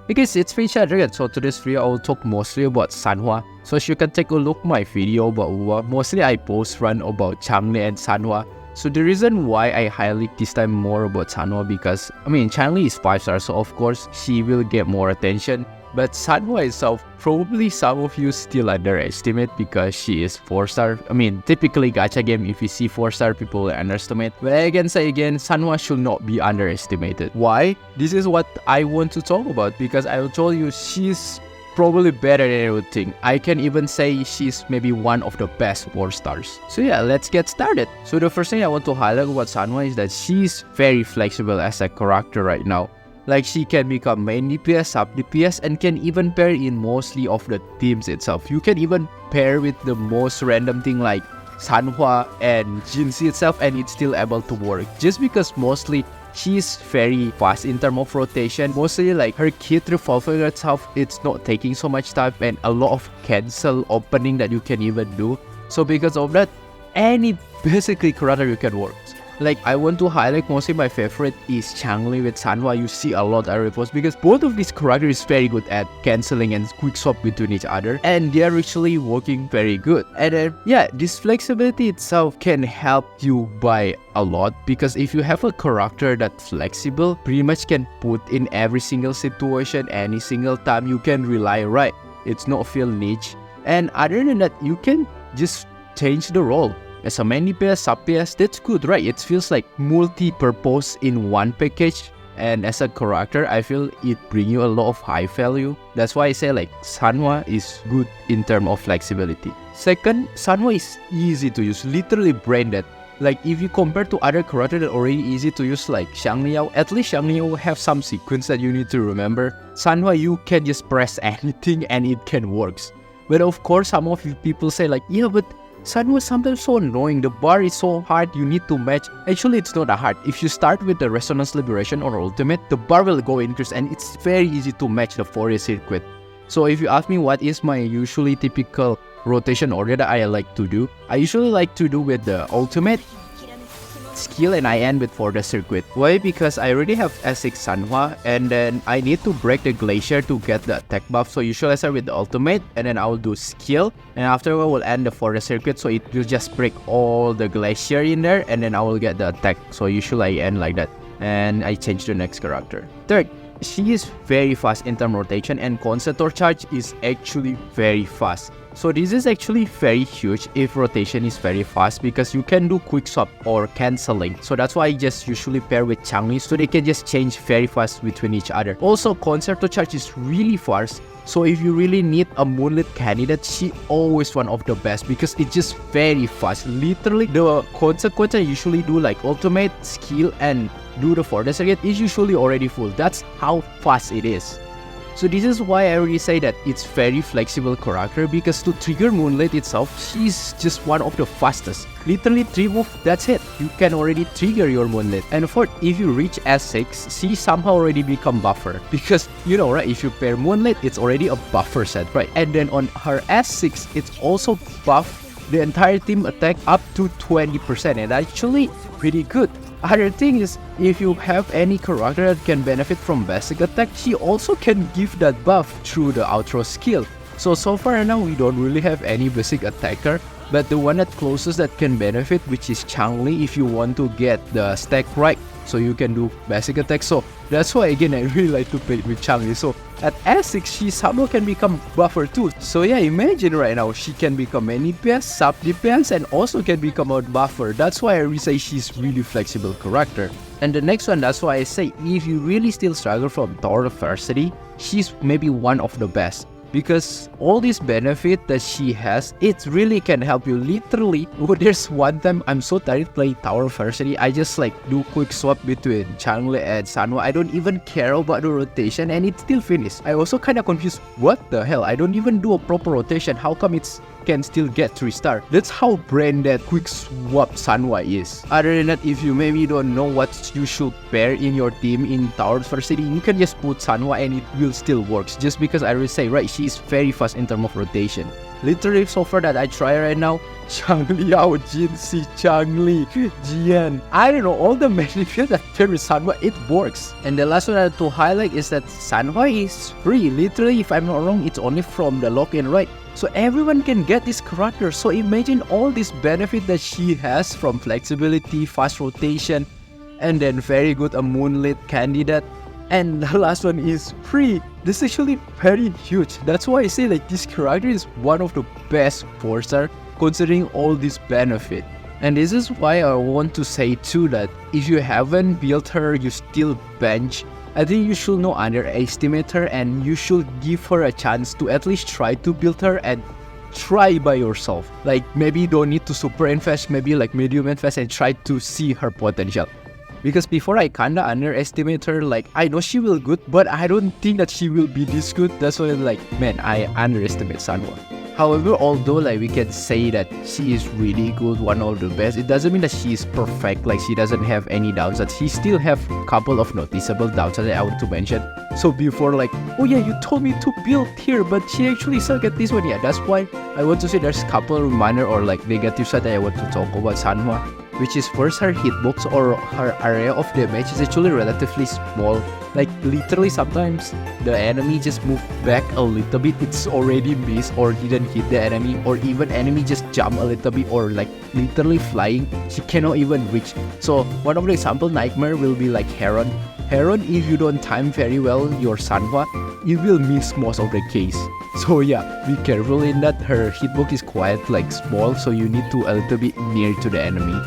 Because it's free chat again, so today's video I will talk mostly about Sanhua. So as you can take a look my video about mostly I post run about Changli and Sanhua. So the reason why I highlight this time more about Sanhua because Changli is 5 stars, so of course she will get more attention. But Sanhua itself, probably some of you still underestimate because she is 4 star. Typically gacha game, if you see 4 star, people will underestimate. But I can say again, Sanhua should not be underestimated. Why? This is what I want to talk about because I will tell you she's probably better than everything. I can even say she's maybe one of the best 4 stars. So yeah, let's get started. So the first thing I want to highlight about Sanhua is that she's very flexible as a character right now. Like she can become main DPS, sub DPS, and can even pair in mostly of the teams itself. You can even pair with the most random thing like Sanhua and Jinxie itself and it's still able to work. Just because mostly she's very fast in terms of rotation. Mostly like her kit revolving itself, it's not taking so much time and a lot of cancel opening that you can even do. So because of that, any basically character you can work. Like I want to highlight mostly my favorite is Changli with Sanhua. You see a lot of reposts because both of these characters is very good at cancelling and quick swap between each other and they are actually working very good. And then yeah, this flexibility itself can help you by a lot because if you have a character that's flexible, pretty much can put in every single situation, any single time you can rely right. It's not feel niche. And other than that, you can just change the role. As a main DPS, sub PS, that's good, right? It feels like multi-purpose in one package. And as a character, I feel it brings you a lot of high value. That's why I say like Sanhua is good in terms of flexibility. Second, Sanhua is easy to use, literally brain dead. Like if you compare to other characters that are already easy to use like Xiangliao, at least Xiangliao have some sequence that you need to remember. Sanhua, you can just press anything and it can work. But of course, some of you people say like, yeah, but Sanhua is sometimes so annoying, the bar is so hard, you need to match. Actually, it's not that hard. If you start with the Resonance Liberation or Ultimate, the bar will go increase and it's very easy to match the Fourier circuit. So if you ask me what is my usually typical rotation order that I like to do, I usually like to do with the Ultimate, skill, and I end with for the circuit. Why? Because I already have S6 Sanhua and then I need to break the glacier to get the attack buff. So usually I start with the ultimate and then I will do skill and after I will end the for the circuit, so it will just break all the glacier in there and then I will get the attack. So usually I end like that and I change the next character. Third, she is very fast in term rotation and Concertor charge is actually very fast. So this is actually very huge if rotation is very fast because you can do quick swap or cancelling. So that's why I just usually pair with Changli so they can just change very fast between each other. Also, Concerto charge is really fast. So if you really need a Moonlit candidate, she always one of the best because it's just very fast. Literally, the consequence I usually do like ultimate, skill, and do the further circuit is usually already full. That's how fast it is. So this is why I already say that it's very flexible character because to trigger Moonlight itself, she's just one of the fastest. Literally 3 moves, that's it. You can already trigger your Moonlight. And fourth, if you reach S6, she somehow already become buffer. Because you know, right, if you pair Moonlight, it's already a buffer set, right? And then on her S6, it's also buff the entire team attack up to 20% and actually pretty good. Other thing is, if you have any character that can benefit from basic attack, she also can give that buff through the outro skill. So far now we don't really have any basic attacker, but the one that closest that can benefit, which is Changli, if you want to get the stack right, so you can do basic attack. So that's why again I really like to play with Changli. So at S6 she somehow can become buffer too. So yeah, imagine right now she can become main DPS, sub DPS, and also can become a buffer. That's why I really say she's really flexible character. And the next one, that's why I say if you really still struggle from Tower of Adversity, she's maybe one of the best. Because all this benefit that she has, it really can help you. Literally, there's one time I'm so tired playing Tower of Adversity, I just like do quick swap between Changli and Sanhua. I don't even care about the rotation and it still finished. I also kinda confused, what the hell? I don't even do a proper rotation, how come it's can still get 3 star? That's how branded quick swap Sanhua is. Other than that, if you maybe don't know what you should pair in your team in Tower of Adversity, you can just put Sanhua and it will still works. Just because I already say, right, she is very fast in terms of rotation. Literally, so far that I try right now, Changli, Ao Jin, Si, Changli, Jian. I don't know, all the manipulations that pair with Sanhua, it works. And the last one I have to highlight is that Sanhua is free. Literally, if I'm not wrong, it's only from the login, right? So everyone can get this character. So imagine all this benefit that she has from flexibility, fast rotation, and then very good a moonlit candidate. And the last one is free. This is actually very huge. That's why I say like this character is one of the best 4-star considering all this benefit. And this is why I want to say too that if you haven't built her, you still bench, I think you should not underestimate her and you should give her a chance to at least try to build her and try by yourself. Like maybe you don't need to super invest, maybe like medium invest and try to see her potential. Because before I kinda underestimate her, like I know she will good, but I don't think that she will be this good. That's why I'm like, man, I underestimate Sanhua. However, although like we can say that she is really good, one of the best, it doesn't mean that she is perfect, like she doesn't have any downsides. She still have a couple of noticeable downsides that I want to mention. So before like, oh yeah, you told me to build here, but she actually suck at this one. Yeah, that's why I want to say there's a couple of minor or like negative side that I want to talk about Sanhua. Which is first, her hitbox or her area of damage is actually relatively small. Like literally sometimes the enemy just move back a little bit, it's already missed or didn't hit the enemy, or even enemy just jump a little bit or like literally flying, she cannot even reach. So one of the example nightmare will be like Heron. Heron, if you don't time very well your Sanhua, you will miss most of the case. So yeah, be careful in that her hitbox is quite like small, so you need to a little bit near to the enemy.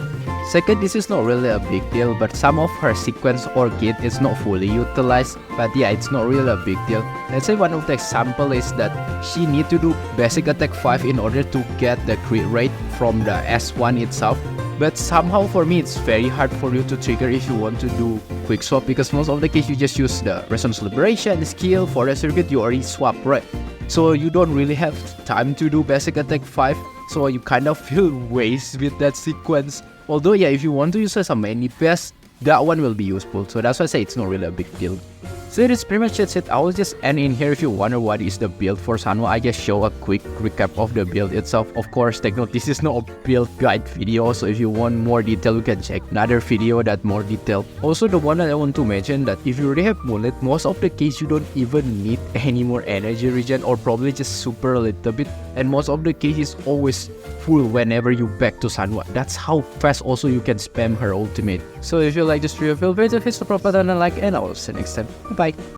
Second, this is not really a big deal, but some of her sequence or gate is not fully utilized, but yeah, it's not really a big deal. Let's say one of the example is that she need to do basic attack 5 in order to get the crit rate from the S1 itself. But somehow for me it's very hard for you to trigger if you want to do quick swap, because most of the case you just use the Resonance Liberation skill for the circuit, you already swap, right? So you don't really have time to do basic attack 5, so you kind of feel waste with that sequence. Although yeah, if you want to use as a many pass, that one will be useful. So that's why I say it's not really a big deal. So that's pretty much it. I will just end in here. If you wonder what is the build for Sanhua, I just show a quick recap of the build itself. Of course, take note, this is not a build guide video, so if you want more detail, you can check another video that more detailed. Also, the one that I want to mention that if you already have Moonlit, most of the case you don't even need any more energy regen, or probably just super a little bit. And most of the case is always full whenever you back to Sanhua. That's how fast also you can spam her ultimate. So if you like this video, feel free to hit the button and like, and I will see you next time. Bye.